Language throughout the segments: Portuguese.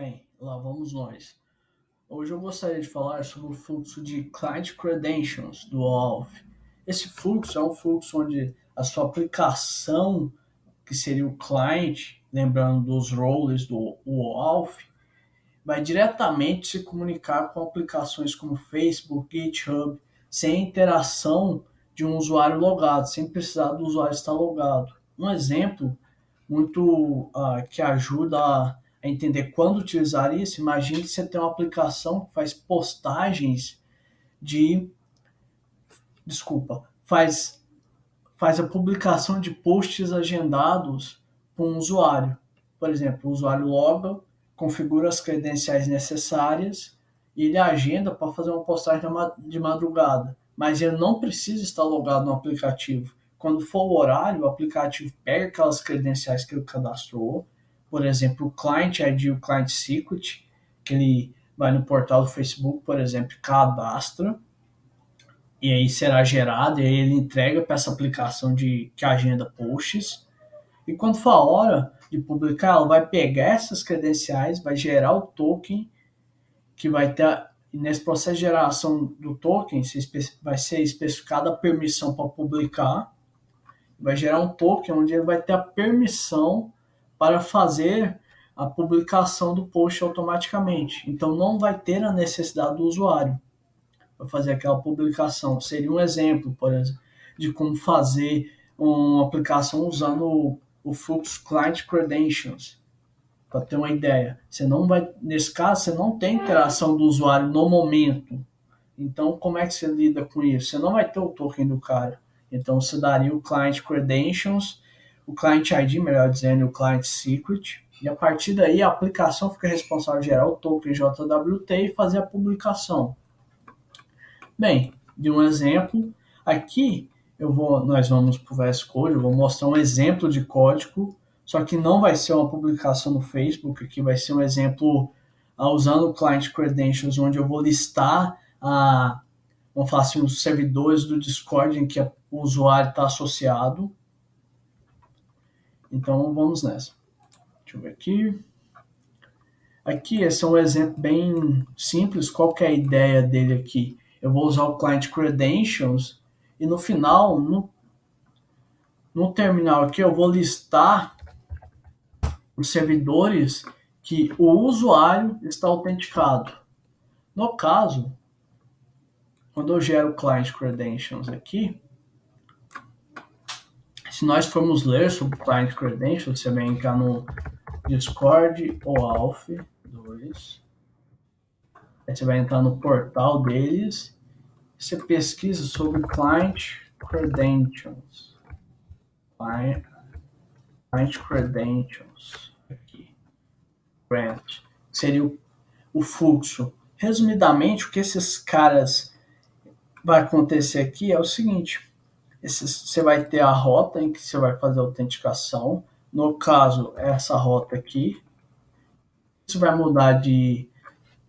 Bem, lá vamos nós. Hoje eu gostaria de falar sobre o fluxo de Client Credentials do OAuth. Esse fluxo é um fluxo onde a sua aplicação, que seria o client, lembrando dos roles do OAuth, vai diretamente se comunicar com aplicações como Facebook, GitHub, sem interação de um usuário logado, sem precisar do usuário estar logado. Um exemplo muito que ajuda a entender quando utilizar isso. Imagine que você tem uma aplicação que faz postagens de, desculpa, faz a publicação de posts agendados com um usuário. Por exemplo, o usuário loga, configura as credenciais necessárias e ele agenda para fazer uma postagem de madrugada. Mas ele não precisa estar logado no aplicativo. Quando for o horário, o aplicativo pega aquelas credenciais que ele cadastrou, por exemplo, o Client ID e o Client Secret, que ele vai no portal do Facebook, por exemplo, cadastra, e aí será gerado, e aí ele entrega para essa aplicação que agenda posts. E quando for a hora de publicar, ela vai pegar essas credenciais, vai gerar o token, que vai ter, nesse processo de geração do token, vai ser especificada a permissão para publicar, vai gerar um token onde ele vai ter a permissão para fazer a publicação do post automaticamente. Então não vai ter a necessidade do usuário para fazer aquela publicação. Seria um exemplo, por exemplo, de como fazer uma aplicação usando o fluxo Client Credentials. Para ter uma ideia, você não vai, nesse caso, você não tem interação do usuário no momento. Então, como é que você lida com isso? Você não vai ter o token do cara. Então, você daria o Client Credentials, o Client ID, melhor dizendo, o Client Secret, e a partir daí a aplicação fica responsável por gerar o token JWT e fazer a publicação. Bem, de um exemplo, aqui nós vamos para o VS Code, eu vou mostrar um exemplo de código, só que não vai ser uma publicação no Facebook, aqui vai ser um exemplo usando o Client Credentials, onde eu vou listar vamos falar assim, os servidores do Discord em que o usuário está associado. Então vamos nessa. Deixa eu ver aqui. Aqui esse é um exemplo bem simples. Qual que é a ideia dele aqui? Eu vou usar o Client Credentials e no final, no terminal aqui, eu vou listar os servidores que o usuário está autenticado. No caso, quando eu gero o Client Credentials aqui, se nós formos ler sobre o Client Credentials, você vem cá no Discord OAuth 2, aí você vai entrar no portal deles, você pesquisa sobre Client Credentials. Client Credentials. Aqui. Grant. Seria o fluxo. Resumidamente, o que esses caras vai acontecer aqui é o seguinte. Você vai ter a rota em que você vai fazer a autenticação. No caso, essa rota aqui. Isso vai mudar de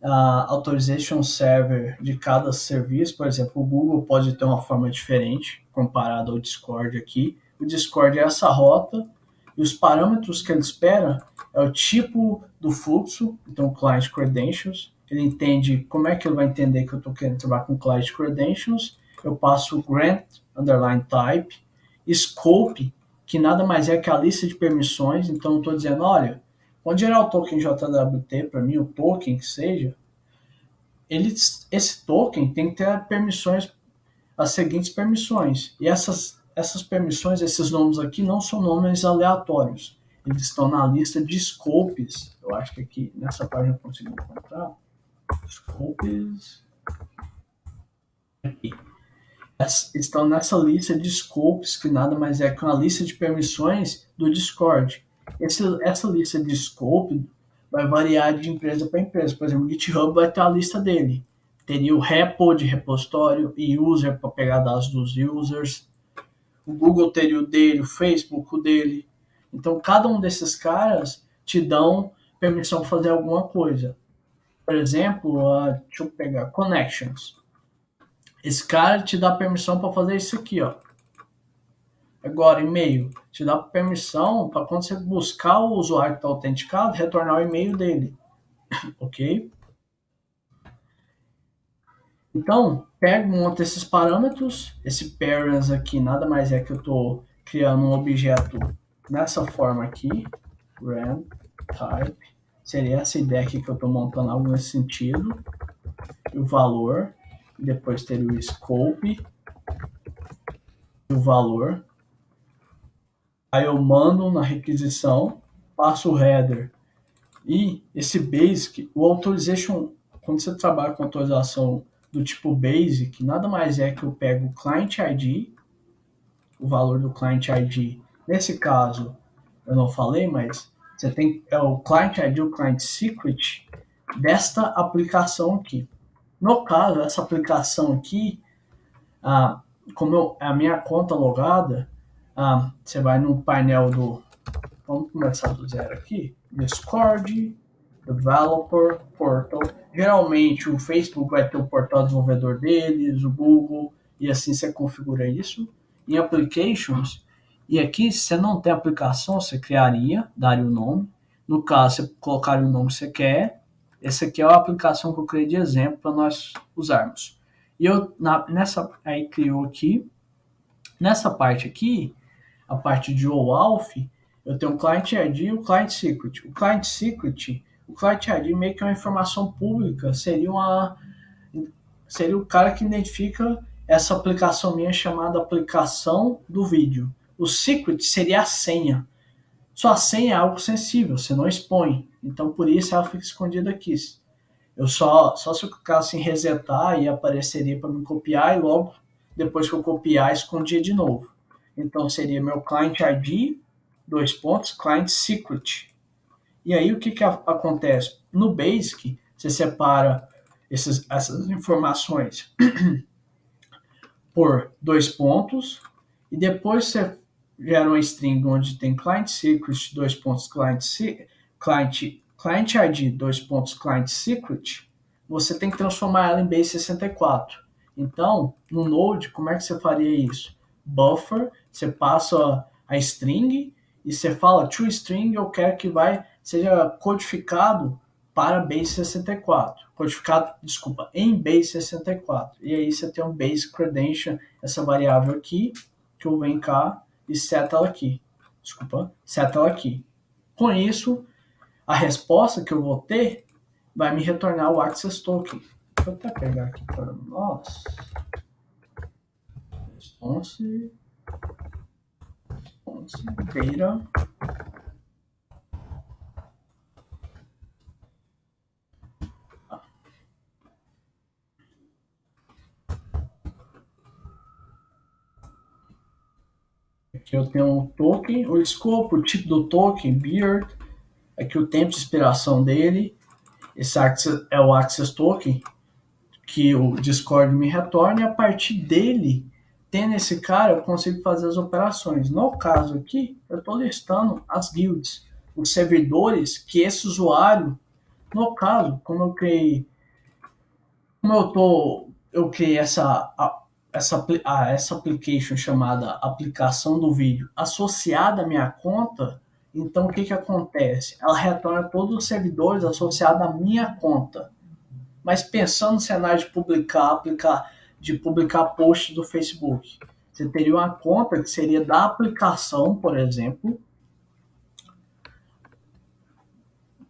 authorization server de cada serviço. Por exemplo, o Google pode ter uma forma diferente comparado ao Discord aqui. O Discord é essa rota e os parâmetros que ele espera é o tipo do fluxo, então o Client Credentials. Ele entende como é que ele vai entender que eu estou querendo trabalhar com Client Credentials. Eu passo o grant underline type, scope, que nada mais é que a lista de permissões. Então eu estou dizendo, olha, quando gerar o token JWT para mim, o token que seja, esse token tem que ter permissões, as seguintes permissões. E essas permissões, esses nomes aqui não são nomes aleatórios. Eles estão na lista de scopes. Eu acho que aqui nessa página eu consigo encontrar. Scopes. Aqui. Estão nessa lista de scopes, que nada mais é que uma lista de permissões do Discord. Essa lista de scope vai variar de empresa para empresa. Por exemplo, o GitHub vai ter a lista dele. Teria o repo de repositório e user para pegar dados dos users. O Google teria o dele, o Facebook o dele. Então, cada um desses caras te dão permissão para fazer alguma coisa. Por exemplo, deixa eu pegar Connections. Esse cara te dá permissão para fazer isso aqui, ó. Agora, e-mail. Te dá permissão para quando você buscar o usuário que está autenticado, retornar o e-mail dele. ok? Então, pego, monto esses parâmetros, esse parents aqui nada mais é que eu estou criando um objeto nessa forma aqui, rand type, seria essa ideia aqui que eu estou montando algo nesse sentido, o valor, depois ter o scope, o valor, aí eu mando na requisição, passo o header e esse basic, o authorization, quando você trabalha com autorização do tipo basic, nada mais é que eu pego o client ID, o valor do client ID. Nesse caso, eu não falei, mas você tem o client ID, o client secret desta aplicação aqui. No caso, essa aplicação aqui, como é a minha conta logada, você vai no painel do. Vamos começar do zero aqui. Discord, Developer Portal. Geralmente o Facebook vai ter o portal desenvolvedor deles, o Google, e assim você configura isso. Em Applications, e aqui se você não tem aplicação, você criaria, daria o nome. No caso, você colocaria o nome que você quer. Essa aqui é a aplicação que eu criei de exemplo para nós usarmos. E eu, nessa, aí criou aqui, nessa parte aqui, a parte de OAuth, eu tenho o Client ID e o Client Secret. O Client Secret, o Client ID meio que é uma informação pública, seria o cara que identifica essa aplicação minha chamada aplicação do vídeo. O Secret seria a senha. Sua senha é algo sensível, você não expõe. Então por isso ela fica escondida aqui. Eu só se eu clicasse em resetar e apareceria para me copiar e logo depois que eu copiar escondia de novo. Então seria meu client ID, client secret. E aí o que acontece? No Basic, você separa essas informações por 2 pontos e depois você gera uma string onde tem client secret, client ID, client secret, você tem que transformar ela em base 64. Então, no Node, como é que você faria isso? Buffer, você passa a string e você fala toString, eu quero que seja codificado para base 64. Em base 64. E aí você tem um base credential, essa variável aqui, que eu venho cá e seta ela aqui. Seta ela aqui. Com isso, a resposta que eu vou ter vai me retornar o access token. Deixa eu até pegar aqui para nós. Response data. Aqui eu tenho um token, o escopo, o tipo do token, beard. Aqui o tempo de expiração dele. Esse é o access token que o Discord me retorna, e a partir dele, tendo esse cara, eu consigo fazer as operações. No caso aqui, eu estou listando as guilds, os servidores que esse usuário, no caso, eu criei essa application chamada aplicação do vídeo associada à minha conta. Então o que acontece? Ela retorna todos os servidores associados à minha conta. Mas pensando no cenário de publicar posts do Facebook, você teria uma conta que seria da aplicação, por exemplo,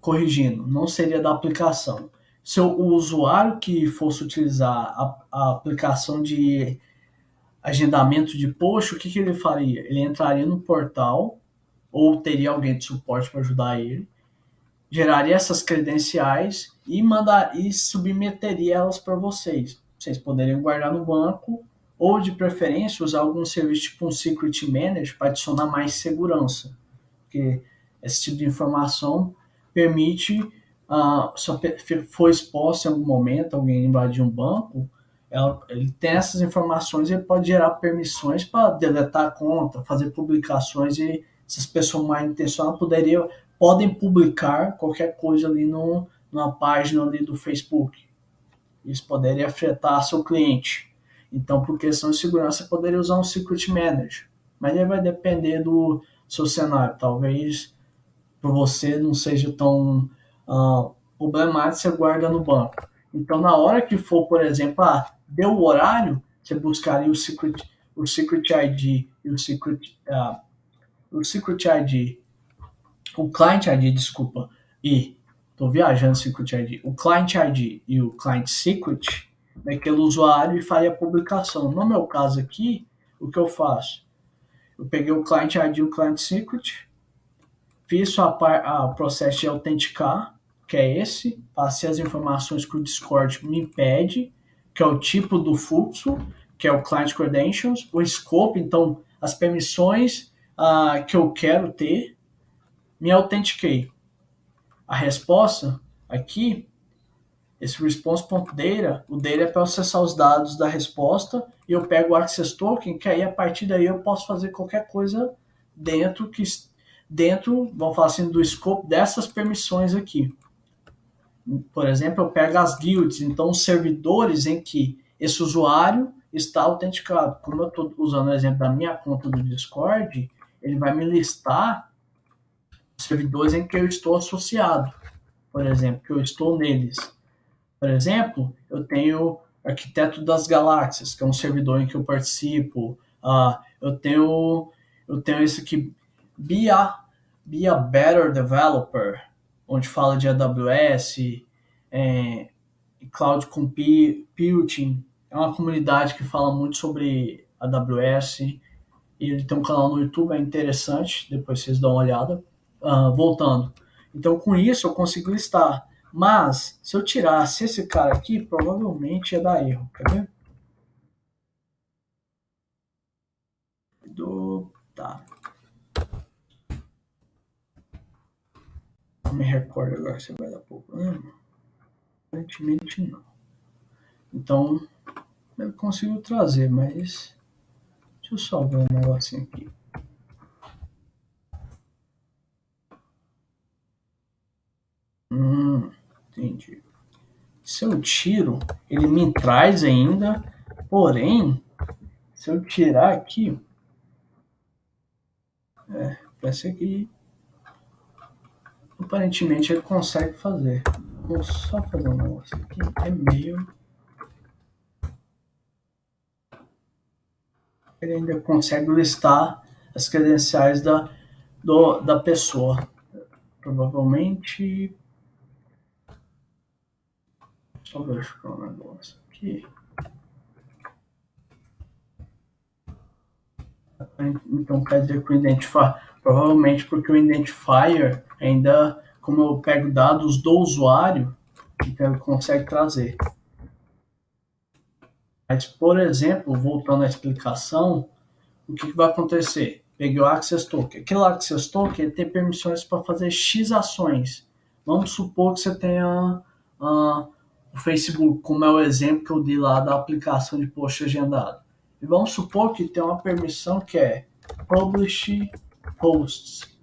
corrigindo, não seria da aplicação. Se o usuário que fosse utilizar a aplicação de agendamento de post, o que ele faria? Ele entraria no portal, ou teria alguém de suporte para ajudar ele, geraria essas credenciais e submeteria elas para vocês. Vocês poderiam guardar no banco ou, de preferência, usar algum serviço tipo um Secret Manager para adicionar mais segurança. Porque esse tipo de informação permite, se for exposto em algum momento, alguém invadir um banco, ele tem essas informações e ele pode gerar permissões para deletar a conta, fazer publicações, e essas pessoas mal intencionadas podem publicar qualquer coisa ali numa página ali do Facebook. Isso poderia afetar seu cliente. Então, por questão de segurança, você poderia usar um Secret Manager. Mas aí vai depender do seu cenário. Talvez para você não seja tão problemático você guarda no banco. Então, na hora que for, por exemplo, deu o horário, você buscaria o secret ID e o secret ID, o client ID, desculpa, e estou viajando secret ID, o client ID e o client secret daquele usuário e faria a publicação. No meu caso aqui, o que eu faço? Eu peguei o client ID e o client secret, fiz o processo de autenticar, que é esse, passei as informações que o Discord me pede, que é o tipo do fluxo, que é o Client Credentials, o scope, então as permissões que eu quero ter, me autentiquei. A resposta aqui, esse response.data, o data é para acessar os dados da resposta e eu pego o access token, que aí a partir daí eu posso fazer qualquer coisa dentro, vamos falar assim, do escopo dessas permissões aqui. Por exemplo, eu pego as guilds, então os servidores em que esse usuário está autenticado. Como eu estou usando o exemplo da minha conta do Discord, ele vai me listar os servidores em que eu estou associado, por exemplo, que eu estou neles. Por exemplo, eu tenho Arquiteto das Galáxias, que é um servidor em que eu participo. Eu tenho esse aqui, Be a Better Developer, onde fala de AWS, Cloud Computing. É uma comunidade que fala muito sobre AWS. E ele tem um canal no YouTube, é interessante, depois vocês dão uma olhada. Voltando. Então, com isso, eu consigo listar. Mas, se eu tirasse esse cara aqui, provavelmente ia dar erro. Quer ver? Tá. Não me recordo agora se vai dar problema. Aparentemente não. Então, eu consigo trazer, mas deixa eu só ver um negocinho aqui. Entendi. Se eu tiro, ele me traz ainda, porém, se eu tirar aqui, parece que aparentemente ele consegue fazer. Vou só fazer um negócio aqui, e-mail. Ele ainda consegue listar as credenciais da pessoa. Provavelmente. Só verificar um negócio aqui. Então quer dizer que o Identifier. Provavelmente porque o Identifier ainda, como eu pego dados do usuário, então ele consegue trazer. Mas, por exemplo, voltando à explicação, o que vai acontecer? Peguei o Access Token. Aquele Access Token tem permissões para fazer X ações. Vamos supor que você tenha o Facebook, como é o exemplo que eu dei lá da aplicação de post agendado. E vamos supor que tem uma permissão que é Publish Posts.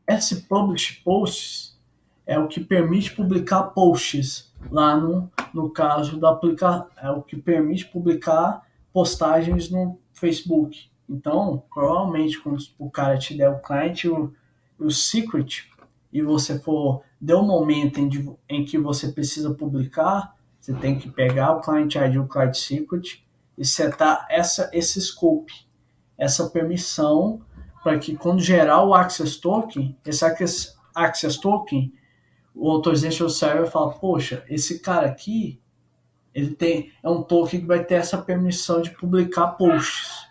Esse Publish Posts é o que permite publicar posts lá no caso da aplicação. É o que permite publicar postagens no Facebook. Então, provavelmente, quando o cara te der o client e o secret, e você deu um momento em que você precisa publicar, você tem que pegar o client ID e o client secret e setar esse scope, essa permissão, para que quando gerar o access token, esse access token, o Authorization Server fala, poxa, esse cara aqui, é um token que vai ter essa permissão de publicar posts.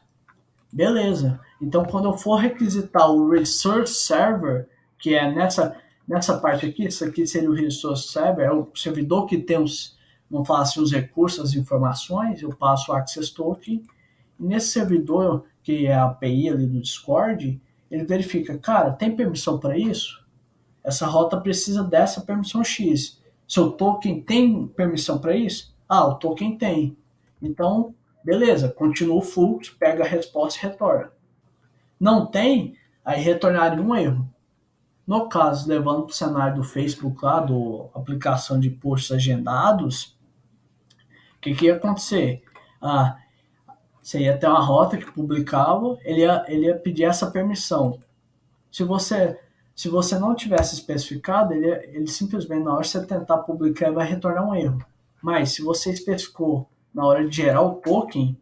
Beleza. Então, quando eu for requisitar o Research Server, que é nessa parte aqui, isso aqui seria o Research Server, é o servidor que tem vamos falar assim, os recursos, as informações, eu passo o Access Token, e nesse servidor, que é a API ali do Discord, ele verifica, cara, tem permissão para isso? Essa rota precisa dessa permissão X. Seu token tem permissão para isso? O token tem. Então, beleza, continua o fluxo, pega a resposta e retorna. Não tem, aí retornaria um erro. No caso, levando para o cenário do Facebook lá, do aplicação de posts agendados, o que ia acontecer? Você ia ter uma rota que publicava, ele ia pedir essa permissão. Se Se você não tivesse especificado, ele simplesmente, na hora que você tentar publicar, ele vai retornar um erro. Mas se você especificou na hora de gerar o token,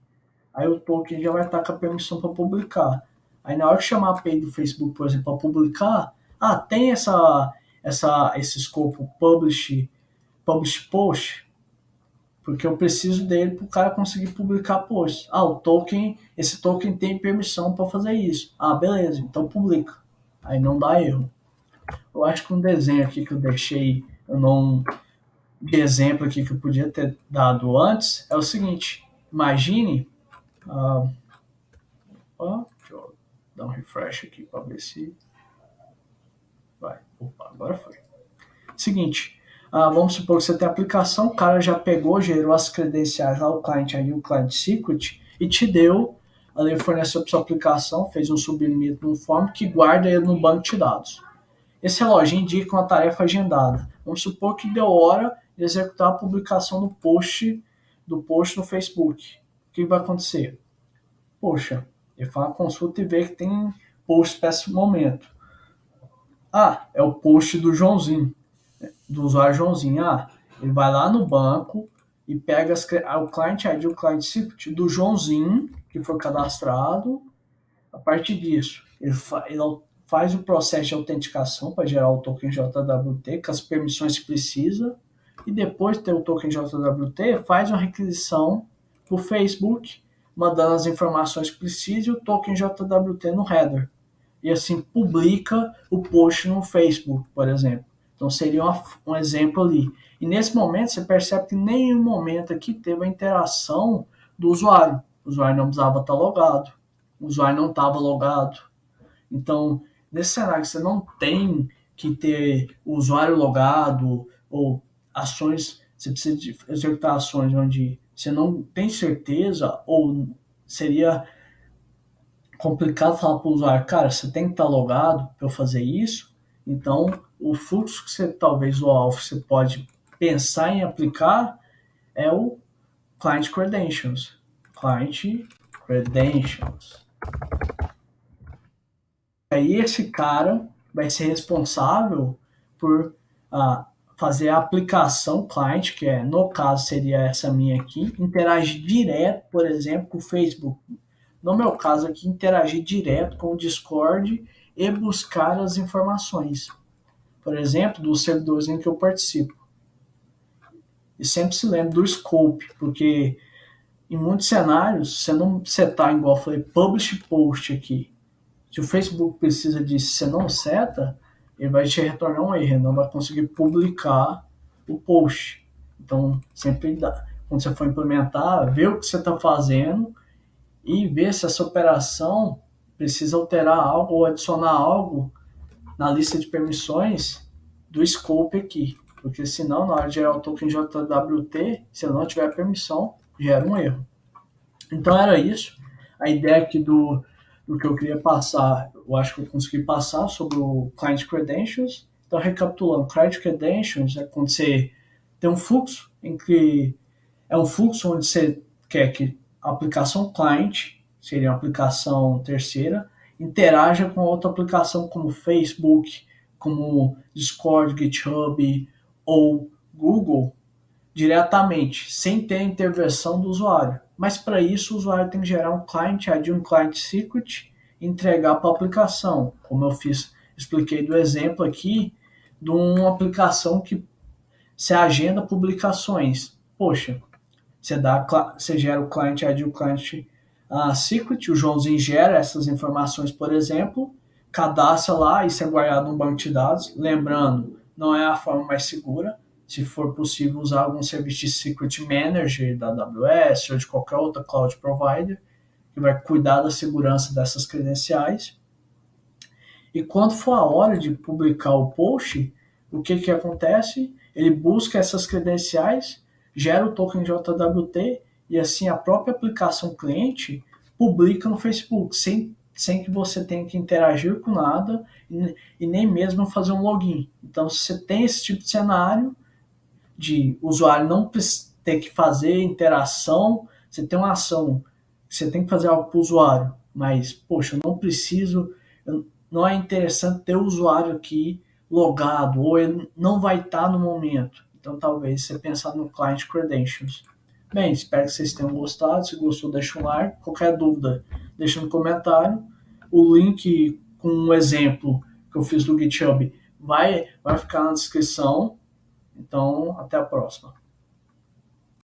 aí o token já vai estar com a permissão para publicar. Aí na hora que chamar a API do Facebook, por exemplo, para publicar, tem esse escopo publish post, porque eu preciso dele para o cara conseguir publicar post. Esse token tem permissão para fazer isso. Beleza, então publica. Aí não dá erro. Eu acho que um desenho aqui que eu deixei, de exemplo aqui que eu podia ter dado antes, é o seguinte: imagine, deixa eu dar um refresh aqui para ver se vai. Opa, agora foi. Seguinte, vamos supor que você tem a aplicação, o cara já pegou, gerou as credenciais lá, o client ID, o client secret, e te deu, ali forneceu para sua aplicação, fez um submit no form que guarda ele no banco de dados. Esse reloginho indica uma tarefa agendada. Vamos supor que deu hora de executar a publicação do post no Facebook. O que vai acontecer? Poxa, ele faz uma consulta e vê que tem post para esse momento. É o post do Joãozinho, do usuário Joãozinho. Ele vai lá no banco e pega o client ID, o client secret do Joãozinho, que foi cadastrado. A partir disso, ele faz o processo de autenticação para gerar o token JWT com as permissões que precisa, e depois de ter o token JWT, faz uma requisição para o Facebook, mandando as informações que precisa e o token JWT no header. E assim publica o post no Facebook, por exemplo. Então seria um exemplo ali. E nesse momento você percebe que em nenhum momento aqui teve a interação do usuário. O usuário não precisava estar logado. O usuário não estava logado. Então, nesse cenário você não tem que ter o usuário logado ou ações, você precisa de executar ações onde você não tem certeza, ou seria complicado falar para o usuário, cara, você tem que estar logado para eu fazer isso. Então, o fluxo que você talvez você pode pensar em aplicar é o Client Credentials. Client Credentials. Aí esse cara vai ser responsável por fazer a aplicação client, que no caso seria essa minha aqui, interagir direto, por exemplo, com o Facebook. No meu caso aqui, interagir direto com o Discord e buscar as informações. Por exemplo, dos servidores em que eu participo. E sempre se lembra do scope, porque em muitos cenários, você não setar, igual eu falei, publish post aqui. Se o Facebook precisa disso, você não seta, ele vai te retornar um erro, não vai conseguir publicar o post. Então, sempre quando você for implementar, ver o que você está fazendo e ver se essa operação precisa alterar algo ou adicionar algo na lista de permissões do scope aqui. Porque senão, na hora de gerar o token JWT, se eu não tiver permissão, gera um erro. Então era isso. A ideia aqui do que eu queria passar, eu acho que eu consegui passar sobre o Client Credentials. Então, recapitulando, Client Credentials é quando você tem um fluxo é um fluxo onde você quer que a aplicação client, seria uma aplicação terceira, interaja com outra aplicação como Facebook, como Discord, GitHub ou Google diretamente, sem ter a intervenção do usuário. Mas para isso o usuário tem que gerar um client ID, um client secret e entregar para a aplicação, como eu expliquei do exemplo aqui de uma aplicação que se agenda publicações. Poxa, você gera o client ID, o client secret, o Joãozinho gera essas informações, por exemplo, cadastra lá, isso é guardado no banco de dados. Lembrando, não é a forma mais segura. Se for possível, usar algum serviço de Secret Manager da AWS ou de qualquer outra cloud provider, que vai cuidar da segurança dessas credenciais. E quando for a hora de publicar o post, o que acontece? Ele busca essas credenciais, gera o token JWT e assim a própria aplicação cliente publica no Facebook, sem que você tenha que interagir com nada e nem mesmo fazer um login. Então, se você tem esse tipo de cenário, de usuário não ter que fazer interação, você tem uma ação, você tem que fazer algo para o usuário, mas, poxa, eu não preciso, não é interessante ter o usuário aqui logado, ou ele não vai estar no momento. Então, talvez você pensar no Client Credentials. Bem, espero que vocês tenham gostado. Se gostou, deixa um like. Qualquer dúvida, deixa no comentário. O link com um exemplo que eu fiz do GitHub vai ficar na descrição. Então, até a próxima.